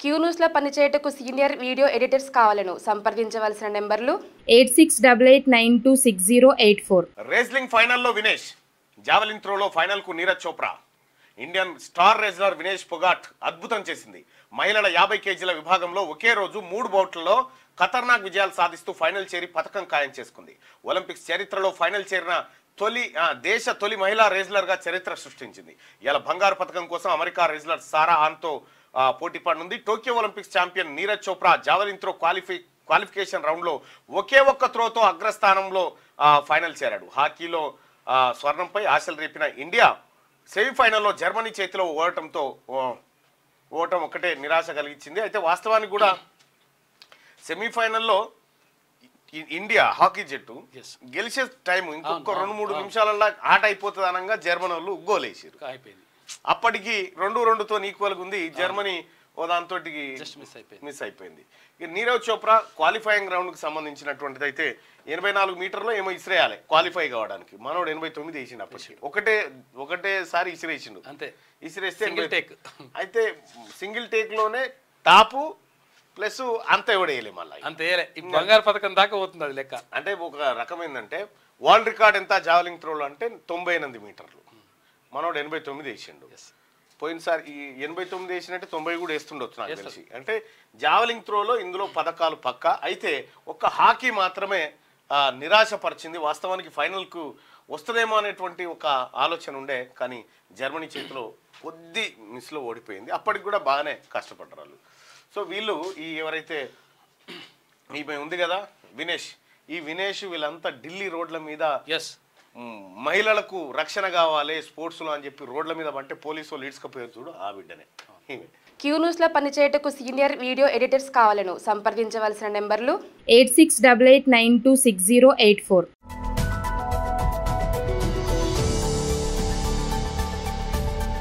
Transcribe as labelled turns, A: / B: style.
A: Q news లో పనిచేయటకు senior video editors కావాలను సంప్రదించవలసిన నెంబర్లు
B: 8688926084.
C: రెజ్లింగ్ ఫైనల్లో వినేష్, జావెలిన్ త్రోలో ఫైనల్ కు Neeraj Chopra. Indian star wrestler Vinesh Phogat అద్భుతం చేసింది. మహిళల 50 కేజీల విభాగంలో ఒకే రోజు 3 బౌట్లలో ఖతర్నాక్ విజయాలు సాధిస్తూ ఫైనల్ చేరి పథకం ఖాయం చేసుకుంది. ఒలింపిక్స్ చరిత్రలో ఫైనల్ చేరిన దేశ తొలి మహిళా రెజ్లర్ గా చరిత్ర సృష్టించింది. ఇలా బంగారు పథకం కోసం అమెరికా రెజ్లర్ సారా ఆన్తో పోటీ పడనుంది. Tokyo Olympics champion Neeraj Chopra javelin throw qualification round లో ఒకే ఒక్క త్రోతో అగ్రస్థానంలో ఫైనల్ చేరాడు. హాకీలో స్వర్ణంపై ఆశలు రేపిన ఇండియా సెమీఫైనల్లో జర్మనీ చేతిలో ఓటం ఒకటే నిరాశ కలిగించింది. అయితే వాస్తవానికి కూడా సెమీఫైనల్లో ఇండియా హాకీ జట్టు గెలిచే టైం ఇంకొక 2-3 నిమిషాలలో ఆట అయిపోతుంది అనగా జర్మనీ వాళ్ళు గోలేసారు. అప్పటికి 2-2తో ఈక్వల్గా ఉంది. జర్మనీ ఓ దాంతో మిస్ అయిపోయింది. ఇక నీరజ్ చోప్రా క్వాలిఫైయింగ్ రౌండ్ కి సంబంధించినటువంటిది అయితే 84 మీటర్లో ఏమో ఇసిరేయాలి క్వాలిఫై కావడానికి. మనోడు 89 వేసిండు. అప్పటికి ఒకటేసారి ఇసిరేసిండు, అంతే. ఇసిరేస్తే అయితే సింగిల్ టేక్ లోనే టాపు ప్లస్ అంత ఎవడేయలే, మళ్ళీ అంతే
B: బంగారు పథకం దాకా పోతుంది అది లెక్క.
C: అంటే ఒక రకం ఏంటంటే వరల్డ్ రికార్డ్ ఎంత జావెలింగ్ త్రోలో అంటే 98 మీటర్లు, మనోడు 89 వేసిండు. పోయినసారి ఈ 89 వేసినట్టే 90 కూడా వేస్తుండొచ్చు నాకు తెలిసి. అంటే జావెలింగ్ త్రోలో ఇందులో పథకాలు పక్కా. అయితే ఒక్క హాకీ మాత్రమే నిరాశపరిచింది. వాస్తవానికి ఫైనల్కు వస్తుందేమో అనేటువంటి ఒక ఆలోచన ఉండే, కానీ జర్మనీ చేతిలో కొద్ది మిస్లో ఓడిపోయింది. అప్పటికి కూడా బాగానే కష్టపడ్డారు వాళ్ళు. సో వీళ్ళు ఎవరైతే ఈమె ఉంది కదా వినేష్, ఈ వినేష్ వీళ్ళంతా ఢిల్లీ రోడ్ల మీద మహిళలకు రక్షణ కావాలి స్పోర్ట్స్లో అని చెప్పి రోడ్ల మీద అంటే పోలీసు వాళ్ళు ఈడ్చుకపోయారు చూడు, ఆ బిడ్డనే.
A: క్యూ న్యూస్ లో పనిచేయటకు సీనియర్ వీడియో ఎడిటర్స్ కావాలను సంప్రదించవలసిన నెంబర్లు
B: 8688926084.